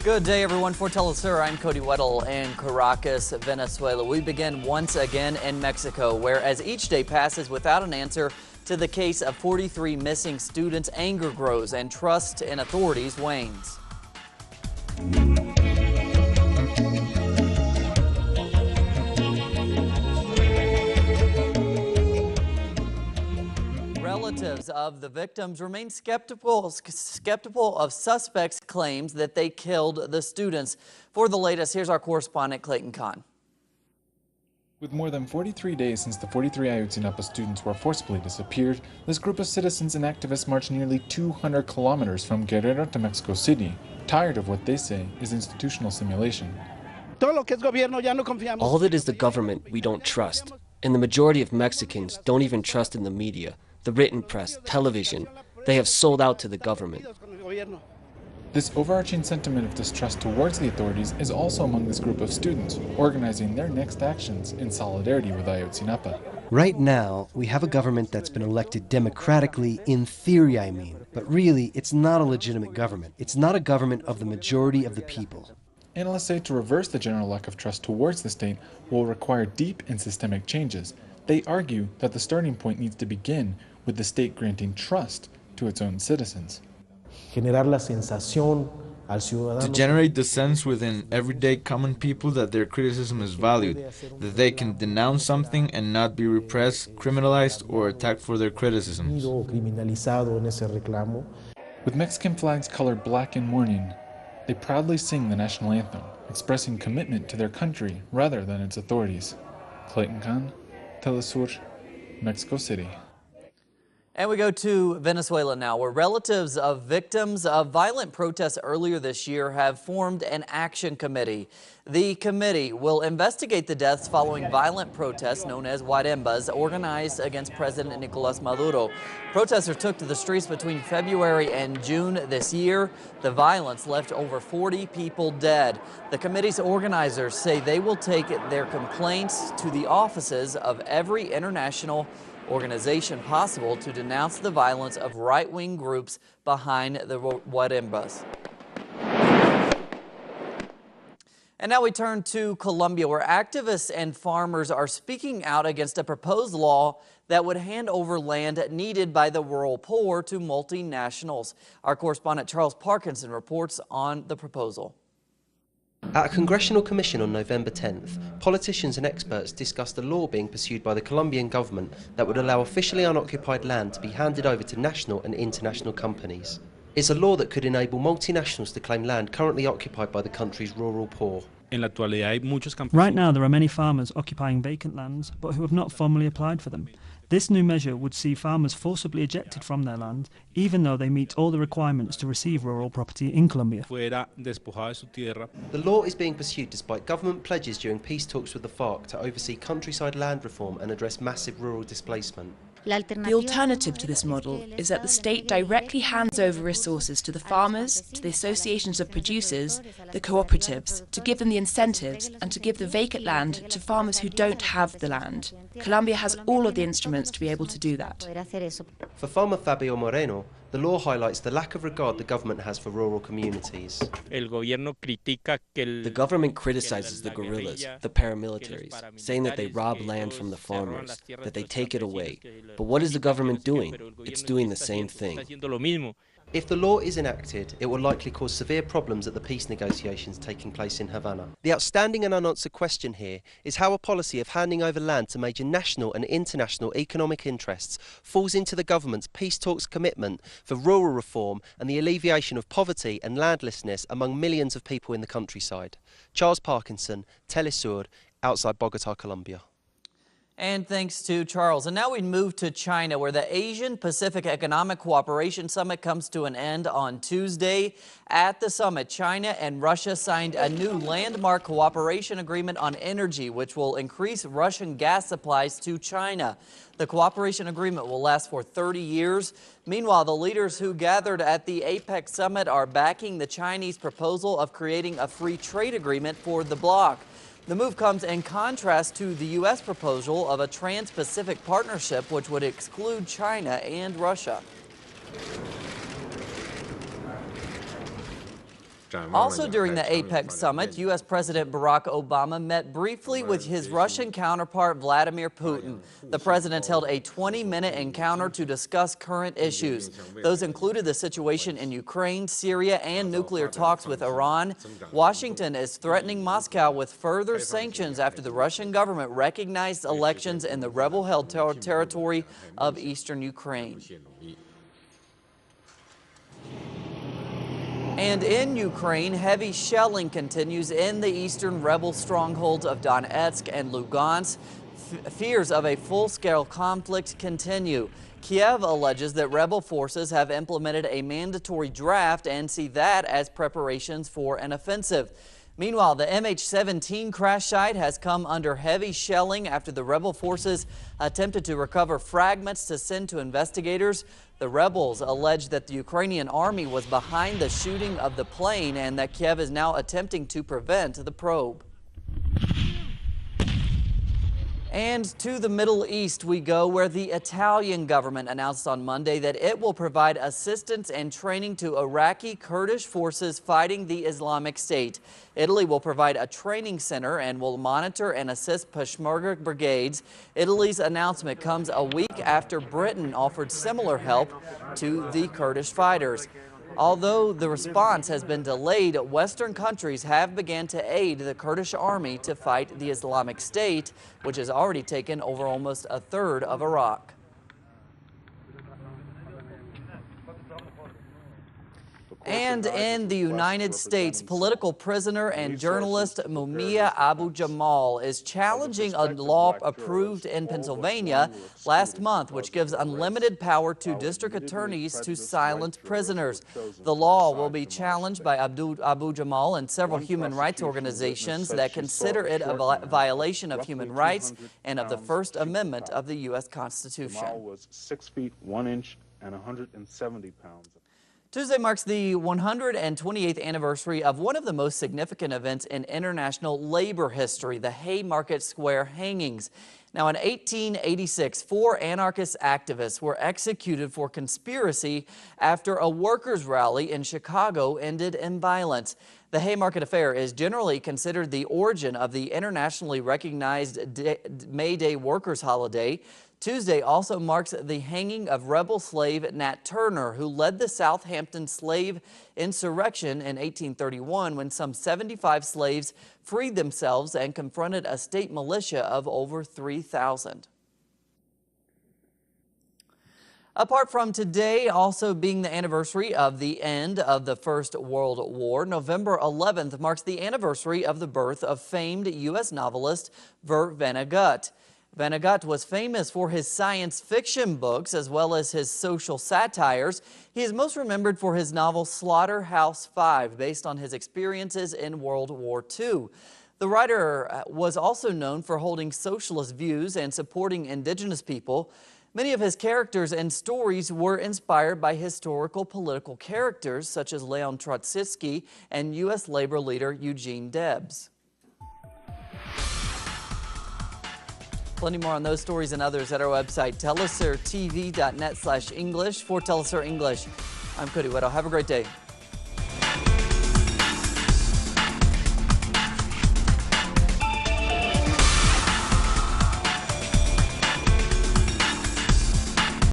Good day, everyone. For Telesur, I'm Cody Weddle in Caracas, Venezuela. We begin once again in Mexico, where as each day passes without an answer to the case of 43 missing students, anger grows and trust in authorities wanes. Relatives of the victims remain skeptical of suspects' claims that they killed the students. For the latest, here's our correspondent Clayton Kahn. With more than 43 days since the 43 Ayotzinapa students were forcibly disappeared, this group of citizens and activists marched nearly 200 kilometers from Guerrero to Mexico City, tired of what they say is institutional simulation. All that is the government we don't trust, and the majority of Mexicans don't even trust in the media, the written press, television. They have sold out to the government. This overarching sentiment of distrust towards the authorities is also among this group of students, organizing their next actions in solidarity with Ayotzinapa. Right now, we have a government that's been elected democratically, in theory I mean, but really it's not a legitimate government. It's not a government of the majority of the people. Analysts say to reverse the general lack of trust towards the state will require deep and systemic changes. They argue that the starting point needs to begin with the state granting trust to its own citizens. To generate the sense within everyday common people that their criticism is valued, that they can denounce something and not be repressed, criminalized, or attacked for their criticisms. With Mexican flags colored black in mourning, they proudly sing the national anthem, expressing commitment to their country rather than its authorities. Clayton Kahn, Telesur, Mexico City. And we go to Venezuela now, where relatives of victims of violent protests earlier this year have formed an action committee. The committee will investigate the deaths following violent protests known as guarimbas organized against President Nicolas Maduro. Protesters took to the streets between February and June this year. The violence left over 40 people dead. The committee's organizers say they will take their complaints to the offices of every international organization possible to denounce the violence of right-wing groups behind the guarimbas. And now we turn to Colombia, where activists and farmers are speaking out against a proposed law that would hand over land needed by the rural poor to multinationals. Our correspondent Charles Parkinson reports on the proposal. At a congressional commission on November 10th, politicians and experts discussed a law being pursued by the Colombian government that would allow officially unoccupied land to be handed over to national and international companies. It's a law that could enable multinationals to claim land currently occupied by the country's rural poor. Right now there are many farmers occupying vacant lands but who have not formally applied for them. This new measure would see farmers forcibly ejected from their land, even though they meet all the requirements to receive rural property in Colombia. The law is being pursued despite government pledges during peace talks with the FARC to oversee countryside land reform and address massive rural displacement. The alternative to this model is that the state directly hands over resources to the farmers, to the associations of producers, the cooperatives, to give them the incentives and to give the vacant land to farmers who don't have the land. Colombia has all of the instruments to be able to do that. For farmer Fabio Moreno, the law highlights the lack of regard the government has for rural communities. The government criticizes the guerrillas, the paramilitaries, saying that they rob land from the farmers, that they take it away. But what is the government doing? It's doing the same thing. If the law is enacted, it will likely cause severe problems at the peace negotiations taking place in Havana. The outstanding and unanswered question here is how a policy of handing over land to major national and international economic interests falls into the government's peace talks commitment for rural reform and the alleviation of poverty and landlessness among millions of people in the countryside. Charles Parkinson, Telesur, outside Bogota, Colombia. And thanks to Charles. And now we move to China, where the Asian Pacific Economic Cooperation Summit comes to an end on Tuesday. At the summit, China and Russia signed a new landmark cooperation agreement on energy, which will increase Russian gas supplies to China. The cooperation agreement will last for 30 years. Meanwhile, the leaders who gathered at the APEC summit are backing the Chinese proposal of creating a free trade agreement for the bloc. The move comes in contrast to the U.S. proposal of a trans-Pacific partnership which would exclude China and Russia. Also during the APEC summit, U.S. President Barack Obama met briefly with his Russian counterpart Vladimir Putin. The president held a 20-minute encounter to discuss current issues. Those included the situation in Ukraine, Syria, and nuclear talks with Iran. Washington is threatening Moscow with further sanctions after the Russian government recognized elections in the rebel-held territory of eastern Ukraine. And in Ukraine, heavy shelling continues in the eastern rebel strongholds of Donetsk and Lugansk. Fears of a full-scale conflict continue. Kiev alleges that rebel forces have implemented a mandatory draft and see that as preparations for an offensive. Meanwhile, the MH17 crash site has come under heavy shelling after the rebel forces attempted to recover fragments to send to investigators. The rebels allege that the Ukrainian army was behind the shooting of the plane and that Kiev is now attempting to prevent the probe. And to the Middle East we go, where the Italian government announced on Monday that it will provide assistance and training to Iraqi Kurdish forces fighting the Islamic State. Italy will provide a training center and will monitor and assist Peshmerga brigades. Italy's announcement comes a week after Britain offered similar help to the Kurdish fighters. Although the response has been delayed, Western countries have begun to aid the Kurdish army to fight the Islamic State, which has already taken over almost a third of Iraq. And in the United States, political prisoner and journalist Mumia Abu-Jamal is challenging a law approved in Pennsylvania last month, which gives unlimited power to district attorneys to silence prisoners. The law will be challenged by Abu-Jamal and several human rights organizations that consider it a violation of human rights and of the First Amendment of the U.S. Constitution. Jamal was 6 feet 1 inch and 170 pounds. Tuesday marks the 128th anniversary of one of the most significant events in international labor history, the Haymarket Square hangings. Now, in 1886, 4 anarchist activists were executed for conspiracy after a workers' rally in Chicago ended in violence. The Haymarket Affair is generally considered the origin of the internationally recognized May Day workers' holiday. Tuesday also marks the hanging of rebel slave Nat Turner, who led the Southampton slave insurrection in 1831 when some 75 slaves freed themselves and confronted a state militia of over 3,000. Apart from today also being the anniversary of the end of the First World War, November 11th marks the anniversary of the birth of famed U.S. novelist Kurt Vonnegut. Vonnegut was famous for his science fiction books as well as his social satires. He is most remembered for his novel Slaughterhouse-Five, based on his experiences in World War II. The writer was also known for holding socialist views and supporting indigenous people. Many of his characters and stories were inspired by historical political characters such as Leon Trotsky and U.S. labor leader Eugene Debs. Plenty more on those stories and others at our website, telesurtv.net/English. For Telesur English, I'm Cody Weddle. Have a great day.